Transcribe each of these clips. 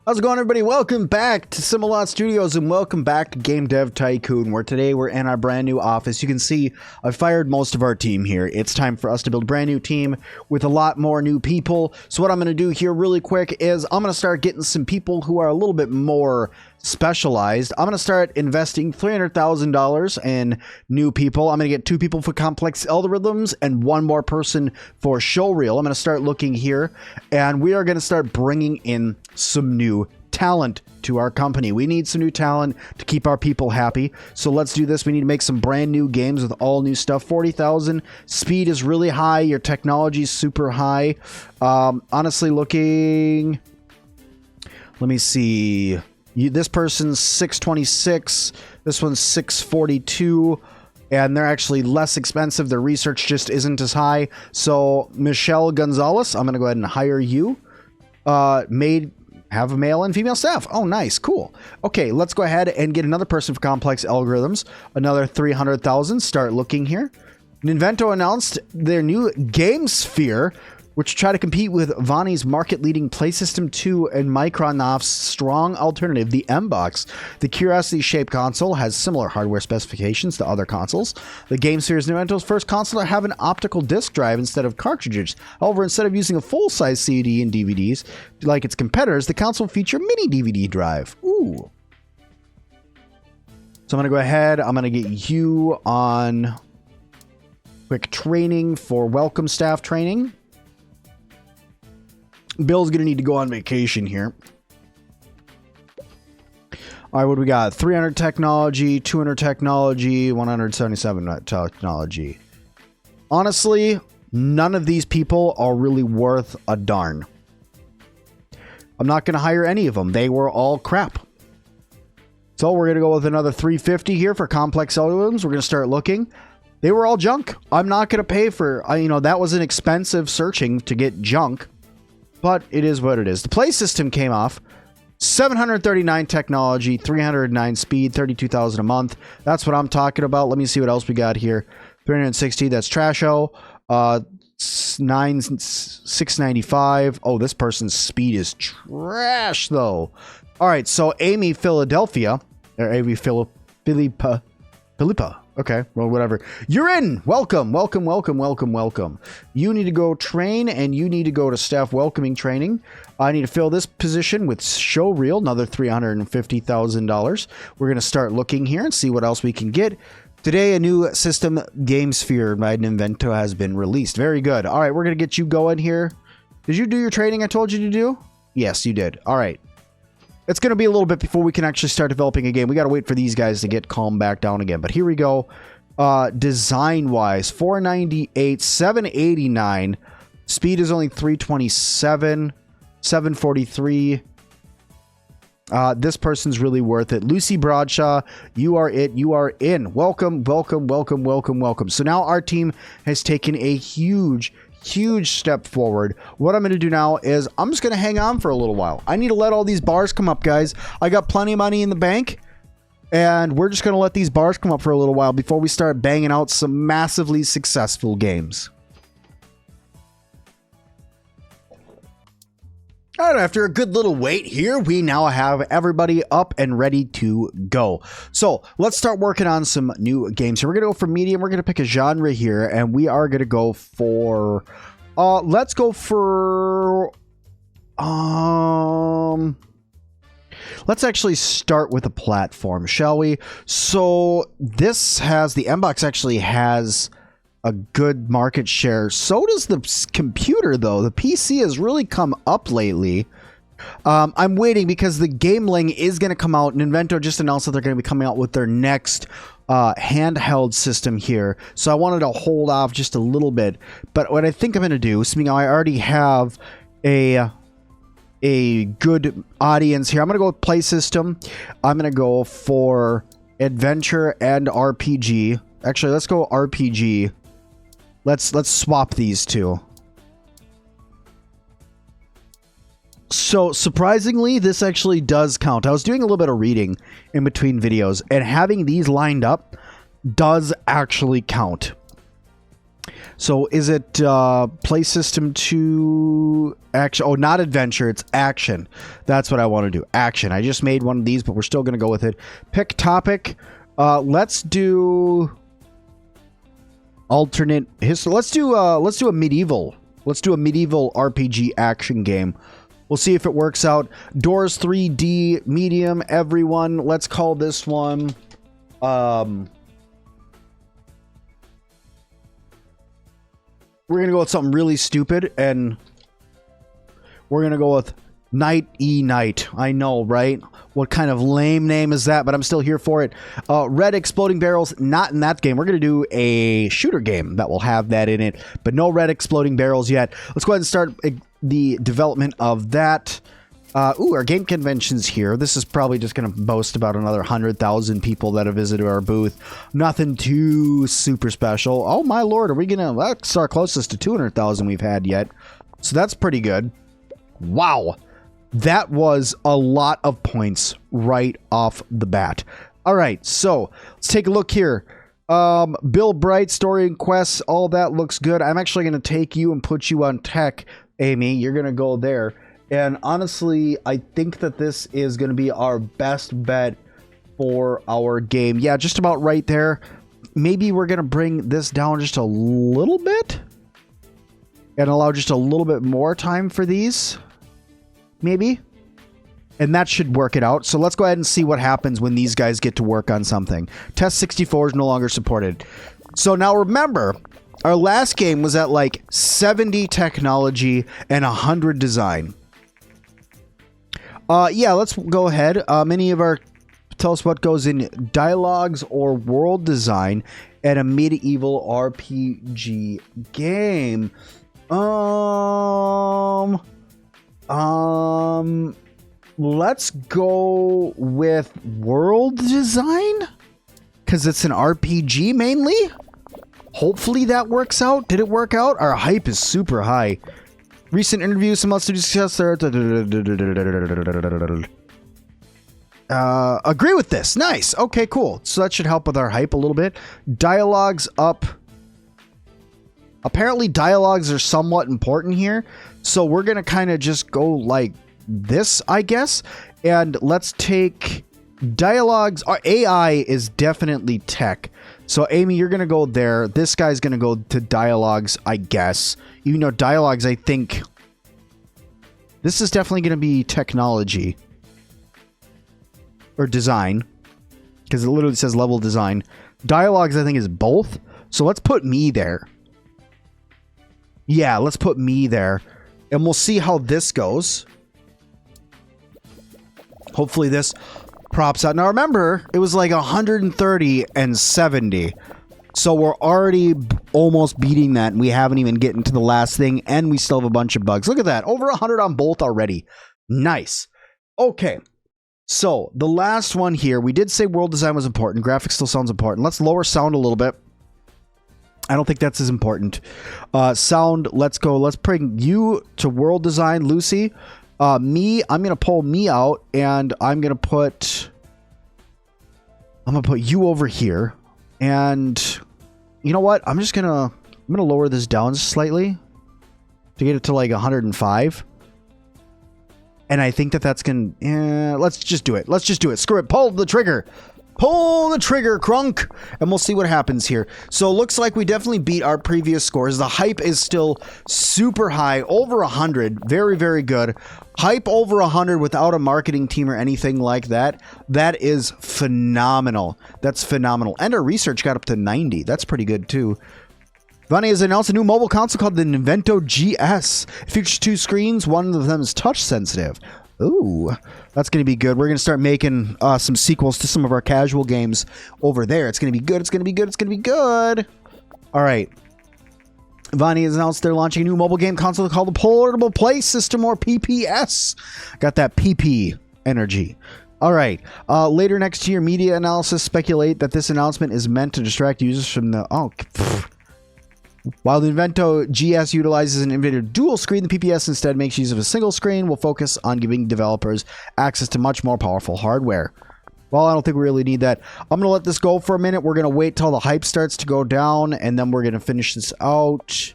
How's it going, everybody? Welcome back to Sim-Alot Studios and welcome back to Game Dev Tycoon, where today we're in our brand new office. You can see I've fired most of our team here. It's time for us to build a brand new team with a lot more new people. So what I'm going to do here really quick is I'm going to start getting some people who are a little bit more specialized. I'm going to start investing $300,000 in new people. I'm going to get 2 people for complex algorithms and 1 more person for showreel. I'm going to start looking here and we are going to start bringing in some new talent to our company. We need some new talent to keep our people happy. So let's do this. We need to make some brand new games with all new stuff. 40,000 speed is really high. Your technology is super high. Honestly looking, let me see. This person's 626, this one's 642, and they're actually less expensive. Their research just isn't as high. So Michelle Gonzalez, I'm going to go ahead and hire you. Have a male and female staff. Oh, nice. Cool. Okay, let's go ahead and get another person for complex algorithms. Another 300,000. Start looking here. Ninvento announced their new Game Sphere, which try to compete with Vani's market-leading PlaySystem 2 and Microsoft's strong alternative, the M-Box. The Curiosity-shaped console has similar hardware specifications to other consoles. The Game Sphere is Ninvento's first console to have an optical disc drive instead of cartridges. However, instead of using a full-size CD and DVDs like its competitors, the console features a mini DVD drive. Ooh. So I'm going to go ahead. I'm going to get you on quick training for welcome staff training. Bill's going to need to go on vacation here. All right, what do we got? 300 technology, 200 technology, 177 technology. Honestly, none of these people are really worth a darn. I'm not going to hire any of them. They were all crap. So we're going to go with another 350 here for complex algorithms. We're going to start looking. They were all junk. I'm not going to pay for, that was an expensive searching to get junk. But it is what it is. The Play System came off. 739 technology, 309 speed, 32,000 a month. That's what I'm talking about. Let me see what else we got here. 360, that's Trasho. 695. Oh, this person's speed is trash, though. All right, so Amy Philadelphia, or Amy Philippa. Okay, well, whatever. You're in. Welcome, welcome, welcome, welcome, welcome. You need to go train, and you need to go to staff welcoming training. I need to fill this position with showreel, another $350,000. We're going to start looking here and see what else we can get. Today, a new system, Game Sphere by Ninvento, has been released. Very good. All right, we're going to get you going here. Did you do your training I told you to do? Yes, you did. All right. It's going to be a little bit before we can actually start developing a game. We got to wait for these guys to get calmed back down again. But here we go. Design-wise, 498, 789. Speed is only 327, 743. This person's really worth it. Lucy Bradshaw, you are it. You are in. Welcome, welcome, welcome, welcome, welcome. So now our team has taken a huge step forward. What I'm going to do now is I'm just going to hang on for a little while. I need to let all these bars come up, guys. I got plenty of money in the bank, and we're just going to let these bars come up for a little while before we start banging out some massively successful games. All right, after a good little wait here, we now have everybody up and ready to go. So let's start working on some new games. So we're going to go for medium. We're going to pick a genre here, and we are going to go for, let's go for, let's actually start with a platform, shall we? So this has, the M-Box actually has a good market share. So does the computer, though. The PC has really come up lately. I'm waiting because the Gameling is going to come out. Ninvento just announced that they're going to be coming out with their next handheld system here. So I wanted to hold off just a little bit. But what I think I'm going to do, so I already have a good audience here. I'm going to go with Play System. I'm going to go for Adventure and RPG. Actually, let's go RPG. Let's swap these two. So surprisingly, this actually does count. I was doing a little bit of reading in between videos, and having these lined up does actually count. So is it play system to action? Oh, not adventure. It's action. That's what I want to do. Action. I just made one of these, but we're still going to go with it. Pick topic. Let's do alternate history. Let's do a medieval. Let's do a medieval RPG action game. We'll see if it works out. Doors 3D medium. Everyone. Let's call this one. We're going to go with something really stupid, and we're going to go with Night E Night. I know, right? What kind of lame name is that? But I'm still here for it. Red Exploding Barrels, not in that game. We're going to do a shooter game that will have that in it, but no Red Exploding Barrels yet. Let's go ahead and start the development of that. Ooh, our game convention's here. This is probably just going to boast about another 100,000 people that have visited our booth. Nothing too super special. Oh, my lord. Are we going to... That's our closest to 200,000 we've had yet. So that's pretty good. Wow. That was a lot of points right off the bat. All right, so let's take a look here. Bill Bright, story and quests, all that looks good. I'm actually going to take you and put you on tech, Amy. You're going to go there. And honestly, I think that this is going to be our best bet for our game. Yeah, just about right there. Maybe we're going to bring this down just a little bit and allow just a little bit more time for these. Maybe. And that should work it out. So let's go ahead and see what happens when these guys get to work on something. Test 64 is no longer supported. So now remember, our last game was at like 70 technology and 100 design. Yeah, let's go ahead. Many of our... Tell us what goes in dialogues or world design at a medieval RPG game. Let's go with world design, because it's an RPG mainly. Hopefully that works out. Did it work out? Our hype is super high. Recent interviews, some else to discuss there. Agree with this. Nice. Okay, cool. So that should help with our hype a little bit. Dialogues up. Apparently dialogues are somewhat important here. So we're going to kind of just go like this, I guess. And let's take dialogues. Our AI is definitely tech. So Amy, you're going to go there. This guy's going to go to dialogues, I guess. Even though dialogues, I think this is definitely going to be technology or design, because it literally says level design. Dialogues, I think, is both. So let's put me there. Yeah, let's put me there. And we'll see how this goes. Hopefully this props out. Now remember, it was like 130 and 70. So we're already almost beating that, and we haven't even gotten to the last thing, and we still have a bunch of bugs. Look at that. Over 100 on both already. Nice. Okay. So the last one here, we did say world design was important. Graphics still sounds important. Let's lower sound a little bit. I don't think that's as important. Sound, let's go. Let's bring you to world design, Lucy. Me, I'm going to pull me out, and I'm going to put you over here. And you know what? I'm going to lower this down slightly to get it to like 105. And I think that that's going to... let's just do it. Let's just do it. Screw it. Pull the trigger. Pull the trigger, Crunk. And we'll see what happens here. So it looks like we definitely beat our previous scores. The hype is still super high. Over 100. Very, very good. Hype over 100 without a marketing team or anything like that. That is phenomenal. That's phenomenal. And our research got up to 90. That's pretty good too. Vani has announced a new mobile console called the InternDotGif. It features 2 screens. One of them is touch sensitive. Ooh, that's going to be good. We're going to start making some sequels to some of our casual games over there. It's going to be good. It's going to be good. It's going to be good. All right. Vani has announced they're launching a new mobile game console called the Portable Play System, or PPS. Got that PP energy. All right. Later next year, media analysis speculate that this announcement is meant to distract users from the... While the InternDotGif utilizes an innovative dual screen, the PPS instead makes use of a single screen. Will focus on giving developers access to much more powerful hardware. Well, I don't think we really need that. I'm going to let this go for a minute. We're going to wait till the hype starts to go down, and then we're going to finish this out.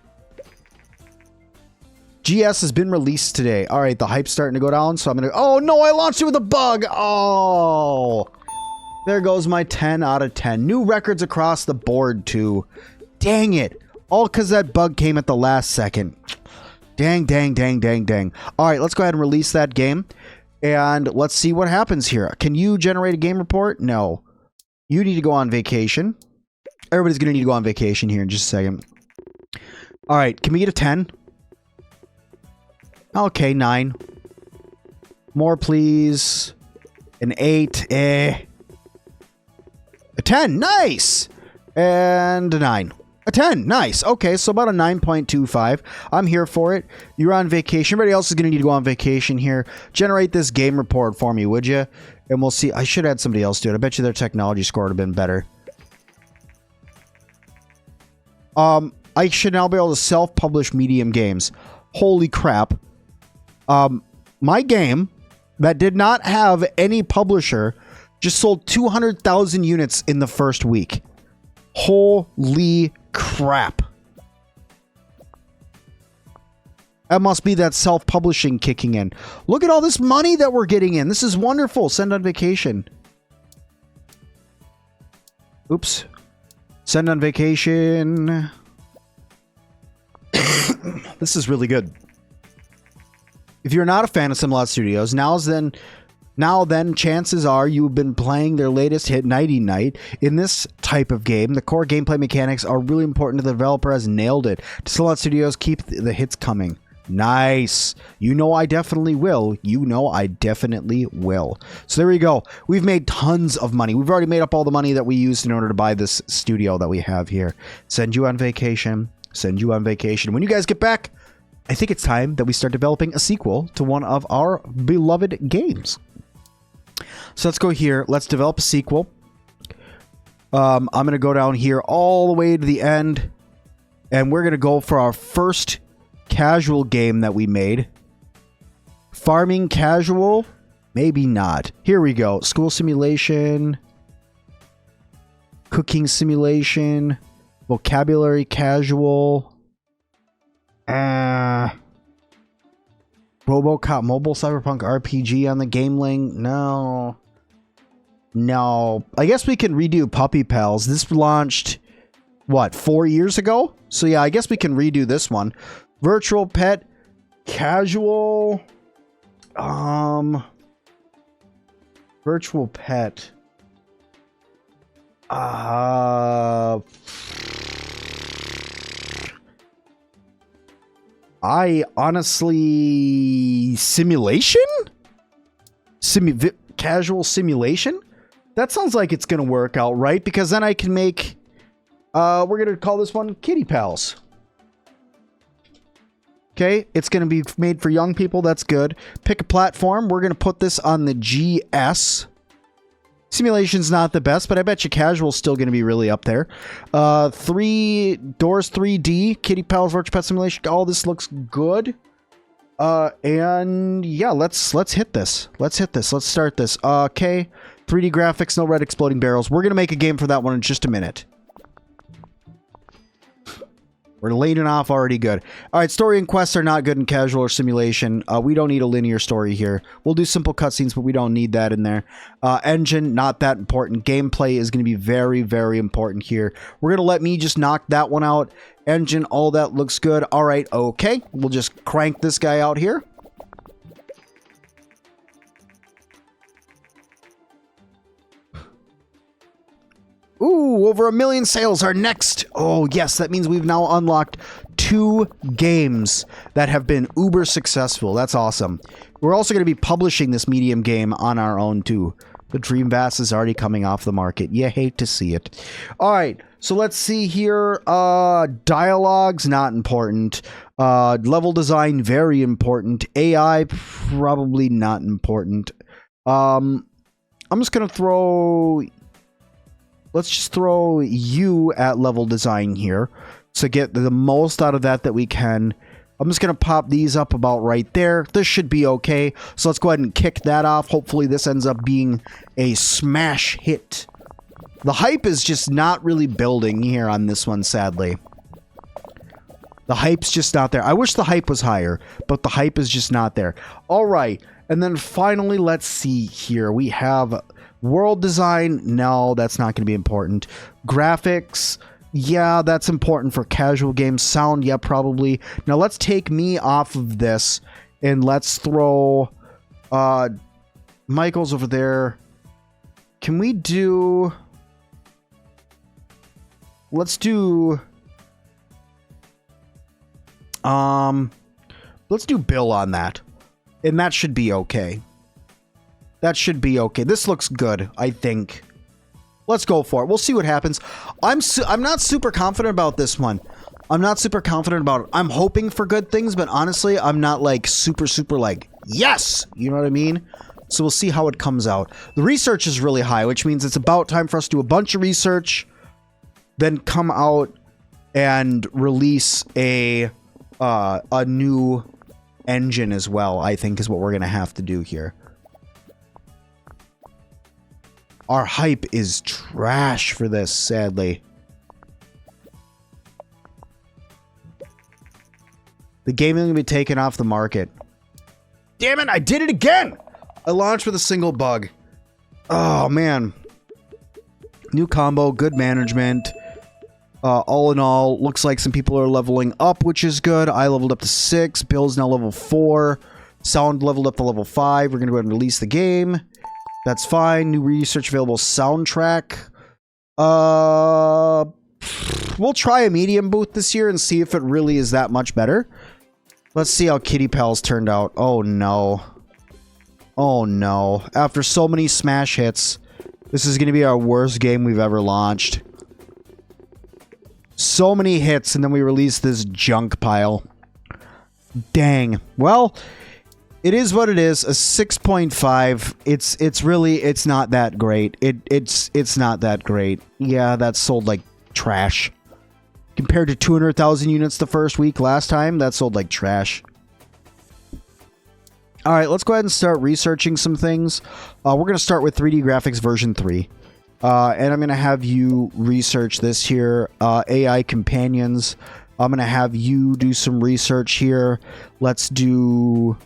GS has been released today. All right, the hype's starting to go down, so I'm going to... Oh, no, I launched it with a bug. Oh, there goes my 10 out of 10. New records across the board, too. Dang it. All because that bug came at the last second. Dang, dang, dang, dang, dang. All right, let's go ahead and release that game. And let's see what happens here. Can you generate a game report? No. You need to go on vacation. Everybody's going to need to go on vacation here in just a second. All right, can we get a 10? Okay, 9. More, please. An 8. A 10. Nice. And a 9. A 10. Nice. Okay, so about a 9.25. I'm here for it. You're on vacation. Everybody else is going to need to go on vacation here. Generate this game report for me, would you? And we'll see. I should have had somebody else do it. I bet you their technology score would have been better. I should now be able to self-publish medium games. Holy crap. My game that did not have any publisher just sold 200,000 units in the first week. Holy crap. That must be that self-publishing kicking in. Look at all this money that we're getting in. This is wonderful. Send on vacation. Oops. Send on vacation. This is really good. If you're not a fan of Sim-Alot Studios, now then, chances are you've been playing their latest hit, Nighty Night. In this type of game, the core gameplay mechanics are really important. The developer has nailed it. Sim-Alot Studios, keep the hits coming. Nice. You know I definitely will. You know I definitely will. So there you go. We've made tons of money. We've already made up all the money that we used in order to buy this studio that we have here. Send you on vacation. Send you on vacation. When you guys get back, I think it's time that we start developing a sequel to one of our beloved games. So let's go here. Let's develop a sequel. I'm going to go down here all the way to the end. And we're going to go for our first casual game that we made. Farming casual? Maybe not. Here we go. School simulation. Cooking simulation. Vocabulary casual. RoboCop mobile cyberpunk RPG on the game link. No. I guess we can redo Puppy Pals. This launched, what, 4 years ago? So yeah, I guess we can redo this one. Virtual pet casual. Virtual pet. I honestly... Simulation? Casual simulation? That sounds like it's going to work out, right? Because then I can make... we're going to call this one Kitty Pals. Okay, it's going to be made for young people. That's good. Pick a platform. We're going to put this on the GS. Simulation's not the best, but I bet you casual's still going to be really up there. 3 Doors 3D, Kitty Pals, Virtual Pet Simulation. All this looks good. And yeah, let's hit this. Let's start this. Okay, 3D graphics, no red exploding barrels. We're going to make a game for that one in just a minute. We're leading off already good. All right, story and quests are not good in casual or simulation. We don't need a linear story here. We'll do simple cutscenes, but we don't need that in there. Engine, not that important. Gameplay is going to be very, very important here. We're going to let me just knock that one out. Engine, all that looks good. All right, okay. We'll just crank this guy out here. Ooh, over 1 million sales are next. Oh, yes, that means we've now unlocked 2 games that have been uber successful. That's awesome. We're also going to be publishing this medium game on our own, too. The Dream Vast is already coming off the market. You hate to see it. All right, so let's see here. Dialogue's not important. Level design, very important. AI, probably not important. I'm just going to throw... Let's just throw you at level design here to get the most out of that we can. I'm just going to pop these up about right there. This should be okay. So let's go ahead and kick that off. Hopefully this ends up being a smash hit. The hype is just not really building here on this one, sadly. The hype's just not there. I wish the hype was higher, but the hype is just not there. All right. And then finally, let's see here. We have world design. No, that's not going to be important. Graphics. Yeah, that's important for casual games. Sound, yeah, probably. Now let's take me off of this and let's throw Michael's over there. Can we do... Let's do... Let's do Bill on that. And that should be okay. That should be okay. This looks good, I think. Let's go for it. We'll see what happens. I'm not super confident about this one. I'm not super confident about it. I'm hoping for good things, but honestly, I'm not like super like, yes! You know what I mean? So we'll see how it comes out. The research is really high, which means it's about time for us to do a bunch of research, then come out and release a new engine as well, I think is what we're going to have to do here. Our hype is trash for this, sadly. The game is going to be taken off the market. Damn it, I did it again! I launched with a single bug. Oh, man. New combo, good management. All in all, looks like some people are leveling up, which is good. I leveled up to 6. Bill's now level 4. Sound leveled up to level 5. We're going to go ahead and release the game. That's fine. New research available soundtrack. We'll try a medium booth this year and see if it really is that much better. Let's see how Kitty Pals turned out. Oh, no. Oh, no. After so many smash hits, this is going to be our worst game we've ever launched. So many hits, and then we release this junk pile. Dang. Well, it is what it is. A 6.5. It's not that great. It's not that great. Yeah, that sold like trash. Compared to 200,000 units the first week last time, that sold like trash. All right, let's go ahead and start researching some things. We're going to start with 3D Graphics version 3. And I'm going to have you research this here. AI companions. I'm going to have you do some research here. Let's do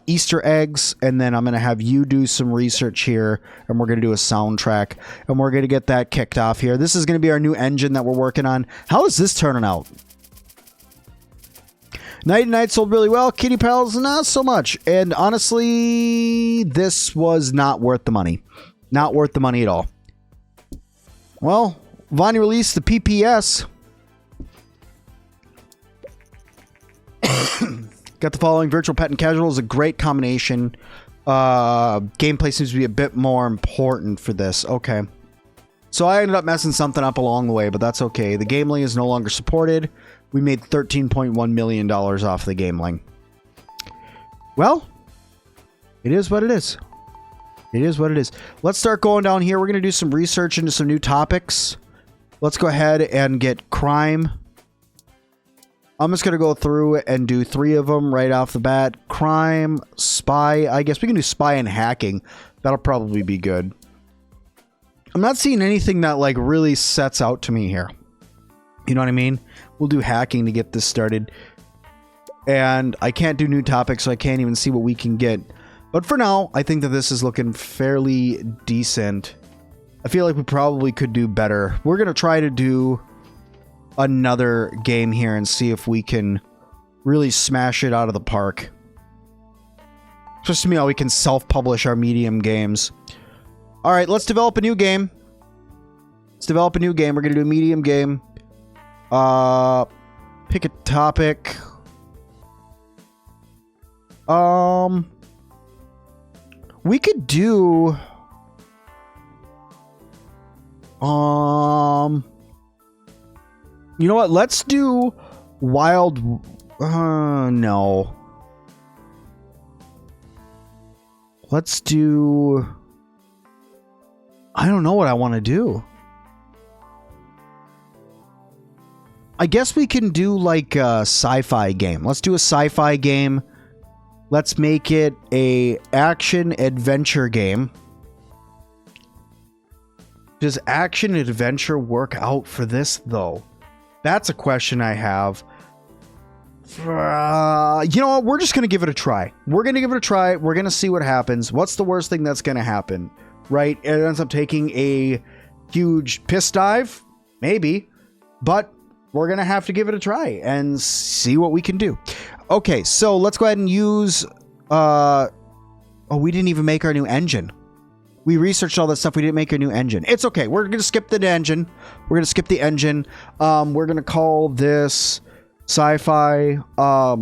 Easter eggs. And then I'm going to have you do some research here. And we're going to do a soundtrack. And we're going to get that kicked off here. This is going to be our new engine that we're working on. How is this turning out? Night Night sold really well. Kitty Pals, not so much. And honestly, this was not worth the money. Not worth the money at all. Well, Vonnie released the PPS. Got the following. Virtual Pet and Casual is a great combination. Gameplay seems to be a bit more important for this. Okay. So I ended up messing something up along the way, but that's okay. The game link is no longer supported. We made $13.1 million off the game link. Well, it is what it is. It is what it is. Let's start going down here. We're going to do some research into some new topics. Let's go ahead and get crime. I'm just going to go through and do 3 of them right off the bat. Crime, spy. I guess we can do spy and hacking. That'll probably be good. I'm not seeing anything that like really sets out to me here. You know what I mean? We'll do hacking to get this started. And I can't do new topics, so I can't even see what we can get. But for now, I think that this is looking fairly decent. I feel like we probably could do better. We're going to try to do another game here and see if we can really smash it out of the park. Just to me how we can self-publish our medium games. Alright, let's develop a new game. Let's develop a new game. We're going to do a medium game. Pick a topic. We could do... You know what? Let's do Wild... no. Let's do... I don't know what I want to do. I guess we can do like a sci-fi game. Let's do a sci-fi game. Let's make it a action adventure game. Does action adventure work out for this though? That's a question I have. You know what? We're just going to give it a try. We're going to give it a try. We're going to see what happens. What's the worst thing that's going to happen? Right? It ends up taking a huge piss dive? Maybe. But we're going to have to give it a try and see what we can do. Okay, so let's go ahead and use... oh, we didn't even make our new engine. We researched all this stuff. We didn't make a new engine. It's okay. We're going to skip the engine. We're going to skip the engine. We're going to call this sci-fi. We're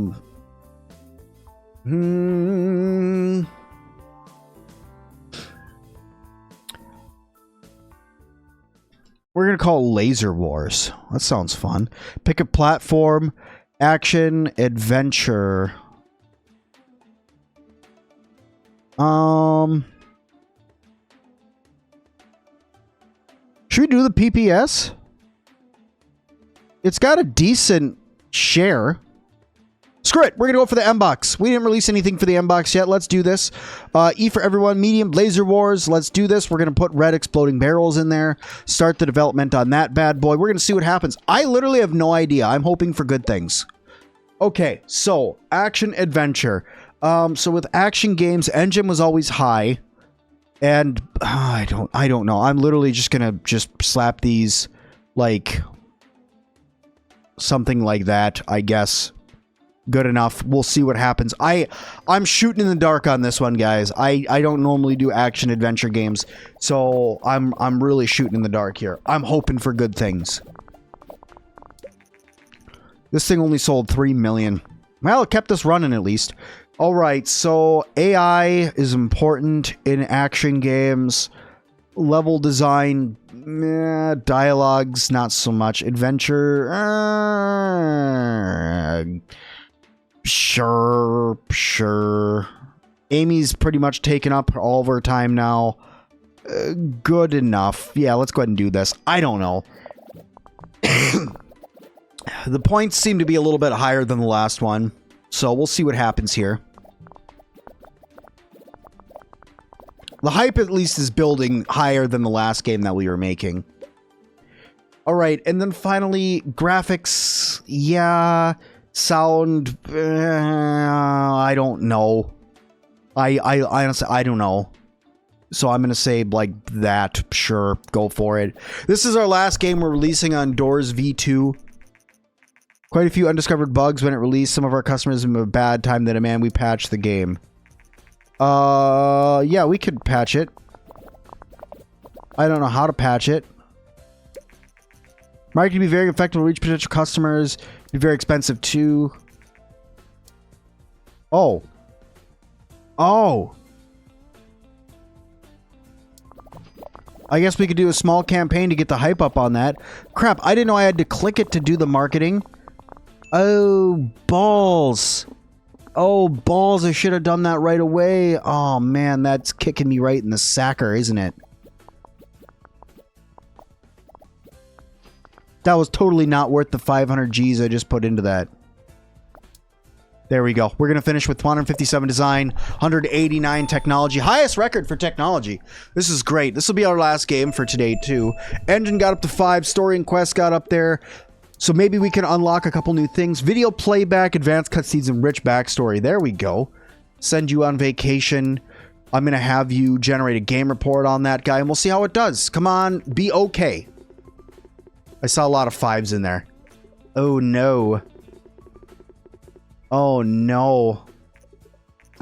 going to call Laser Wars. That sounds fun. Pick a platform, action, adventure. Should we do the PPS? It's got a decent share. Screw it. We're going to go for the M-Box. We didn't release anything for the M-Box yet. Let's do this. E for everyone. Medium. Laser Wars. Let's do this. We're going to put red exploding barrels in there. Start the development on that bad boy. We're going to see what happens. I literally have no idea. I'm hoping for good things. Okay. So, action adventure. So with action games, engine was always high. And I don't know. I'm literally just going to slap these like something like that, I guess. Good enough. We'll see what happens. I'm shooting in the dark on this one, guys. I don't normally do action adventure games, so I'm really shooting in the dark here. I'm hoping for good things. This thing only sold 3 million. Well, it kept us running at least. All right, so AI is important in action games. Level design, dialogues, not so much. Adventure, sure. Amy's pretty much taken up all of her time now. Good enough. Yeah, let's go ahead and do this. I don't know. The points seem to be a little bit higher than the last one, so we'll see what happens here. The hype at least is building higher than the last game that we were making. All right, and then finally, graphics. Yeah, sound. I don't know. I honestly, I don't know. So I'm going to say like that. Sure, go for it. This is our last game we're releasing on Doors V2. Quite a few undiscovered bugs when it released. Some of our customers have a bad time that demand we patch the game. Yeah, we could patch it. I don't know how to patch it. Marketing can be very effective to reach potential customers. Be very expensive too. Oh. I guess we could do a small campaign to get the hype up on that. Crap, I didn't know I had to click it to do the marketing. Oh, balls. Oh, balls, I should have done that right away. Oh, man, that's kicking me right in the sacker, isn't it? That was totally not worth the 500 G's I just put into that. There we go. We're going to finish with 157 design, 189 technology. Highest record for technology. This is great. This will be our last game for today, too. Engine got up to 5. Story and quest got up there. So maybe we can unlock a couple new things. Video playback, advanced cutscenes, and rich backstory. There we go. Send you on vacation. I'm going to have you generate a game report on that guy, and we'll see how it does. Come on, be okay. I saw a lot of 5s in there. Oh, no. Oh, no.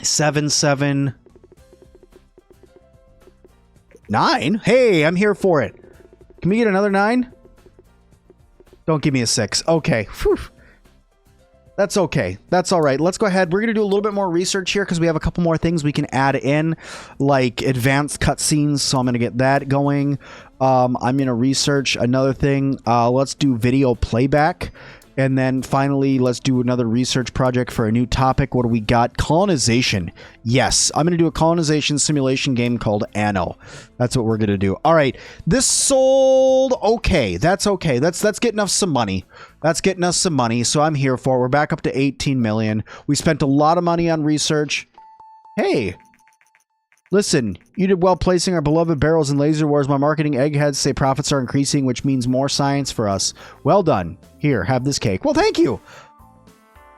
7, 7. 9? Hey, I'm here for it. Can we get another 9? Don't give me a 6. Okay. Whew. That's okay. That's all right. Let's go ahead. We're going to do a little bit more research here because we have a couple more things we can add in, like advanced cutscenes. So I'm going to get that going. I'm going to research another thing. Let's do video playback. And then finally, let's do another research project for a new topic. What do we got? Colonization. Yes, I'm going to do a colonization simulation game called Anno. That's what we're going to do. All right, this sold. Okay, that's okay. That's getting us some money. That's getting us some money, so I'm here for it. We're back up to 18 million. We spent a lot of money on research. Hey, listen, you did well placing our beloved barrels in Laser Wars. My marketing eggheads say profits are increasing, which means more science for us. Well done. Here, have this cake. Well, thank you.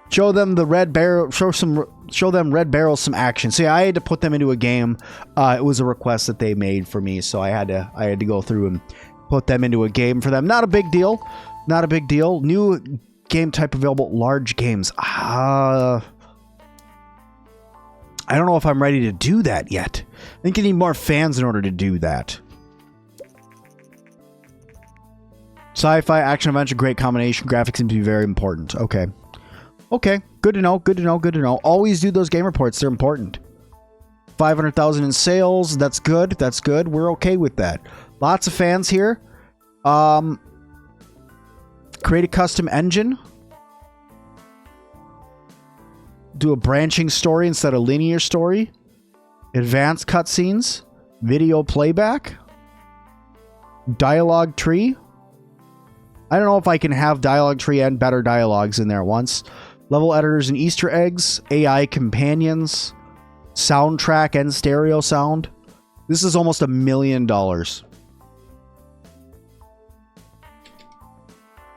Show them the red barrel. Show them red barrels some action. See, I had to put them into a game. It was a request that they made for me, so I had to go through and put them into a game for them. Not a big deal. Not a big deal. New game type available. Large games. I don't know if I'm ready to do that yet. I think you need more fans in order to do that. Sci-fi, action, adventure, great combination. Graphics seem to be very important. Okay. Okay. Good to know. Good to know. Good to know. Always do those game reports. They're important. 500,000 in sales. That's good. That's good. We're okay with that. Lots of fans here. Create a custom engine. Do a branching story instead of linear story. Advanced cutscenes. Video playback. Dialogue tree. I don't know if I can have dialogue tree and better dialogues in there at once. Level editors and Easter eggs. AI companions. Soundtrack and stereo sound. This is almost $1 million. We're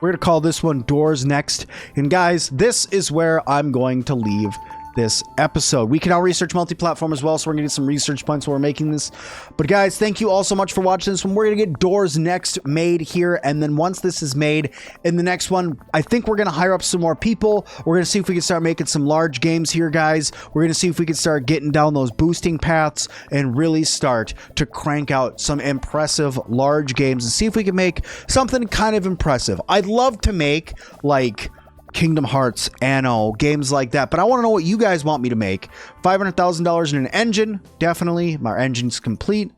going to call this one Doors Next. And guys, this is where I'm going to leave this episode. We can now research multi-platform as well, so we're going to get some research points while we're making this. But guys, thank you all so much for watching this one. We're going to get Doors Next made here, and then once this is made, in the next one, I think we're going to hire up some more people. We're going to see if we can start making some large games here, guys. We're going to see if we can start getting down those boosting paths and really start to crank out some impressive large games and see if we can make something kind of impressive. I'd love to make, like, Kingdom Hearts, Anno, games like that, but I want to know what you guys want me to make. $500,000 in an engine, definitely. My engine's complete.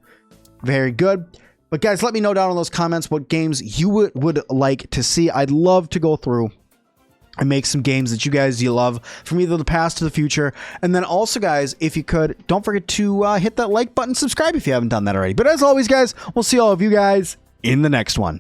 Very good. But guys, let me know down in those comments what games you would like to see. I'd love to go through and make some games that you love from either the past to the future. And then also, guys, if you could, don't forget to hit that like button, subscribe if you haven't done that already. But as always, guys, we'll see all of you guys in the next one.